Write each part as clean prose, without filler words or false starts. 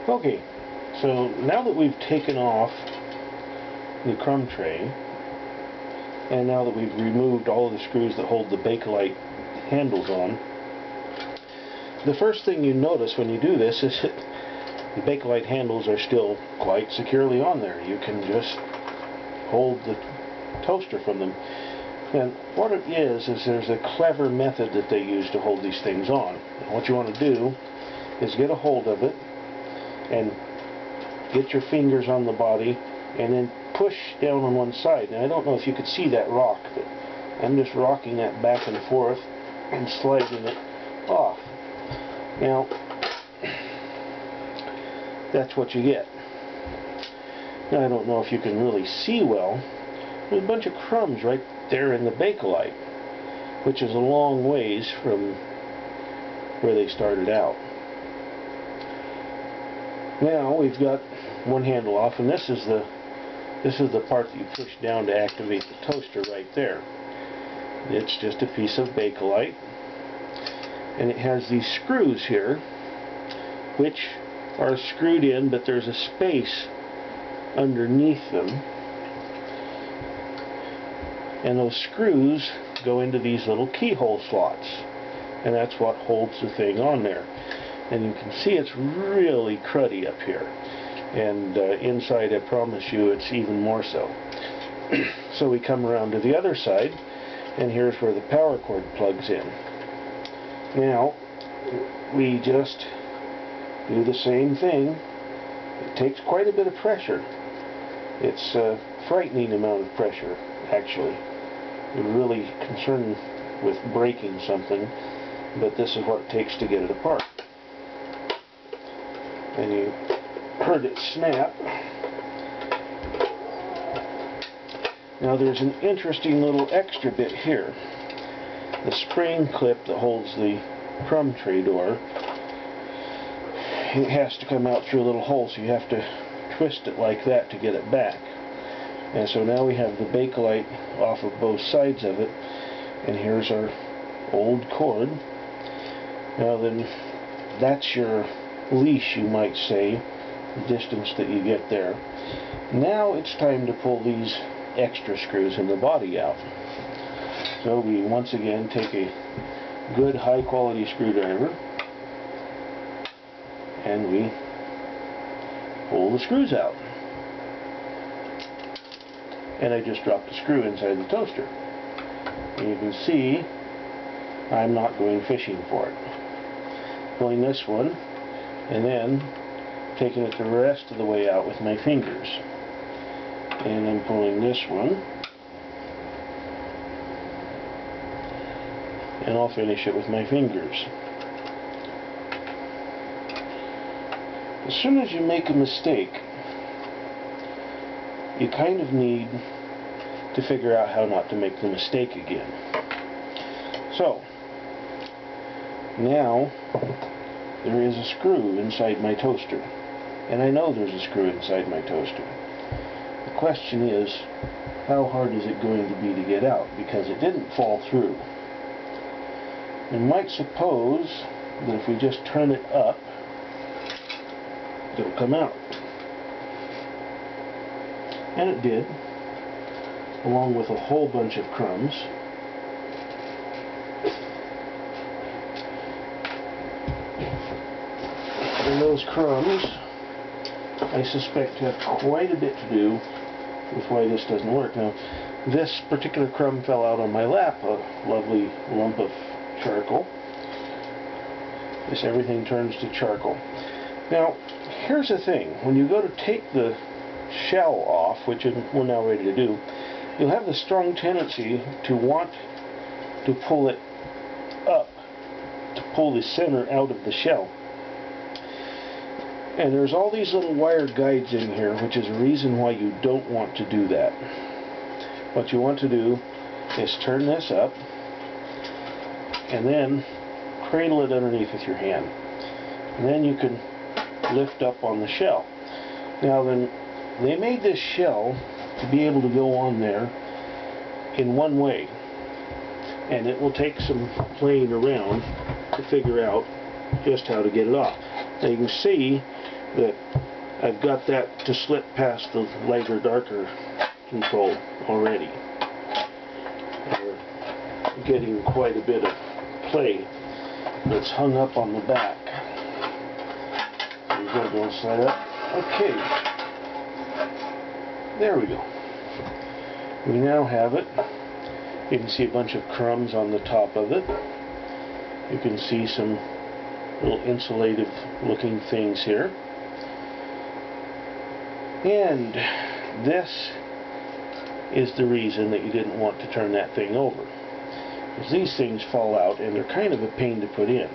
Okay, so now that we've taken off the crumb tray, and now that we've removed all of the screws that hold the Bakelite handles on, the first thing you notice when you do this is that the Bakelite handles are still quite securely on there. You can just hold the toaster from them. And what it is there's a clever method that they use to hold these things on. And what you want to do is get a hold of it and get your fingers on the body and then push down on one side. Now I don't know if you could see that rock, but I'm just rocking that back and forth and sliding it off. Now that's what you get. Now I don't know if you can really see well. There's a bunch of crumbs right there in the Bakelite, which is a long ways from where they started out. Now we've got one handle off, and this is the part that you push down to activate the toaster right there. It's just a piece of Bakelite, and it has these screws here which are screwed in, but there's a space underneath them, and those screws go into these little keyhole slots, and that's what holds the thing on there. And you can see it's really cruddy up here, and inside I promise you it's even more so. So we come around to the other side, and here's where the power cord plugs in. Now we just do the same thing. It takes quite a bit of pressure. It's a frightening amount of pressure, actually. You're really concerned with breaking something, but this is what it takes to get it apart. And you heard it snap. Now there's an interesting little extra bit here. The spring clip that holds the crumb tray door, it has to come out through a little hole, so you have to twist it like that to get it back. And so now we have the Bakelite off of both sides of it, and here's our old cord. Now then, that's your leash, you might say, the distance that you get there. Now it's time to pull these extra screws in the body out. So we once again take a good high quality screwdriver and we pull the screws out. And I just dropped a screw inside the toaster. And you can see I'm not going fishing for it. Pulling this one and then taking it the rest of the way out with my fingers. And then pulling this one, and I'll finish it with my fingers. As soon as you make a mistake, you kind of need to figure out how not to make the mistake again. So now there is a screw inside my toaster, and I know there's a screw inside my toaster. The question is, how hard is it going to be to get out? Because it didn't fall through. You might suppose that if we just turn it up, it'll come out. And it did, along with a whole bunch of crumbs. And those crumbs, I suspect, have quite a bit to do with why this doesn't work. Now, this particular crumb fell out on my lap, a lovely lump of charcoal. This everything turns to charcoal. Now, here's the thing. When you go to take the shell off, which we're now ready to do, you'll have the strong tendency to want to pull it up, to pull the center out of the shell. And there's all these little wire guides in here, which is a reason why you don't want to do that. What you want to do is turn this up and then cradle it underneath with your hand. And then you can lift up on the shell. Now then, they made this shell to be able to go on there in one way. And it will take some playing around to figure out just how to get it off. Now you can see that I've got that to slip past the lighter darker control already. We're getting quite a bit of play that's hung up on the back. We're going to slide up. Okay. There we go. We now have it. You can see a bunch of crumbs on the top of it. You can see some little insulative looking things here. And this is the reason that you didn't want to turn that thing over. Because these things fall out and they're kind of a pain to put in.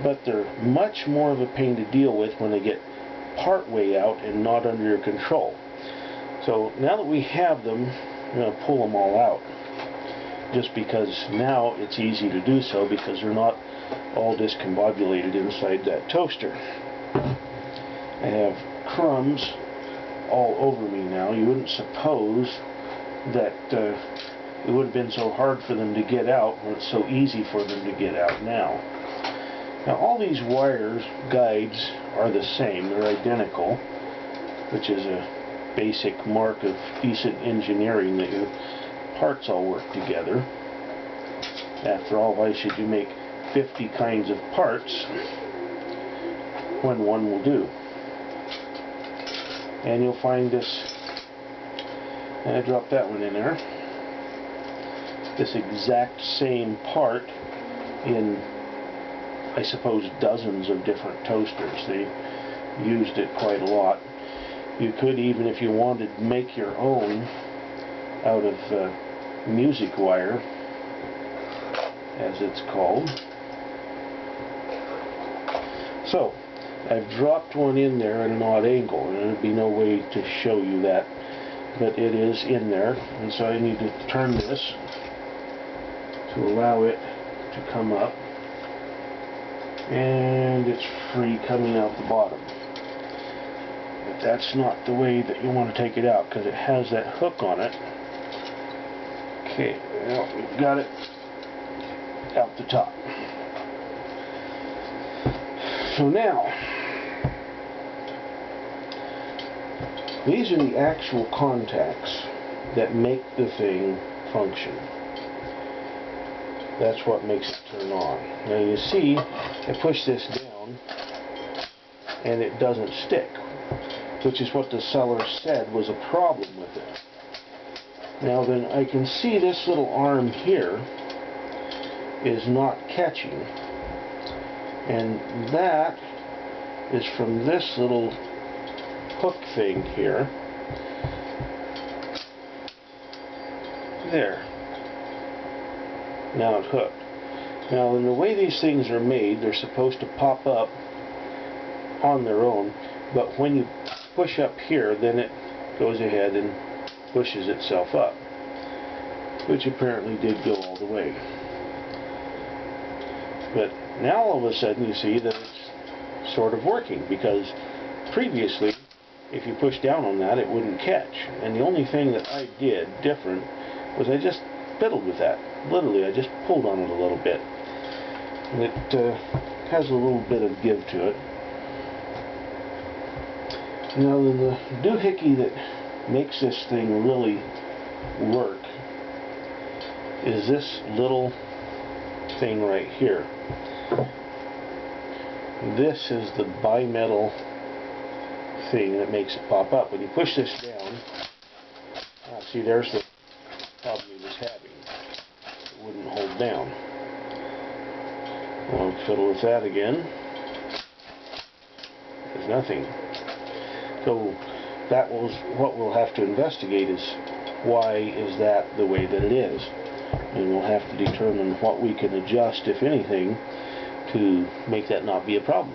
But they're much more of a pain to deal with when they get part way out and not under your control. So now that we have them, I'm going to pull them all out. Just because now it's easy to do so because they're not all discombobulated inside that toaster. I have crumbs all over me now. You wouldn't suppose that it would have been so hard for them to get out when it's so easy for them to get out now. Now all these wires, guides, are the same. They're identical, which is a basic mark of decent engineering that your parts all work together. After all, why should you make 50 kinds of parts when one will do? And you'll find this, and I dropped that one in there, this exact same part in, I suppose, dozens of different toasters. They used it quite a lot. You could even, if you wanted, make your own out of music wire, as it's called. So, I've dropped one in there at an odd angle, and there'd be no way to show you that, but it is in there, and so I need to turn this to allow it to come up, and it's free coming out the bottom. But that's not the way that you want to take it out, because it has that hook on it. Okay, well, we've got it out the top. So now, these are the actual contacts that make the thing function. That's what makes it turn on. Now you see, I push this down and it doesn't stick, which is what the seller said was a problem with it. Now then, I can see this little arm here is not catching, and that is from this little hook thing here. There. Now it's hooked. Now, in the way these things are made, they're supposed to pop up on their own, but when you push up here, then it goes ahead and pushes itself up, which apparently did go all the way. But now all of a sudden you see that it's sort of working, because previously if you push down on that it wouldn't catch, and the only thing that I did different was I just fiddled with that. Literally, I just pulled on it a little bit, and it has a little bit of give to it. Now the doohickey that makes this thing really work is this little thing right here. This is the bimetal thing that makes it pop up. When you push this down, see, there's the problem he was having. It wouldn't hold down. I'll fiddle with that again. There's nothing. So that was what we'll have to investigate, is why is that the way that it is. And we'll have to determine what we can adjust, if anything, to make that not be a problem.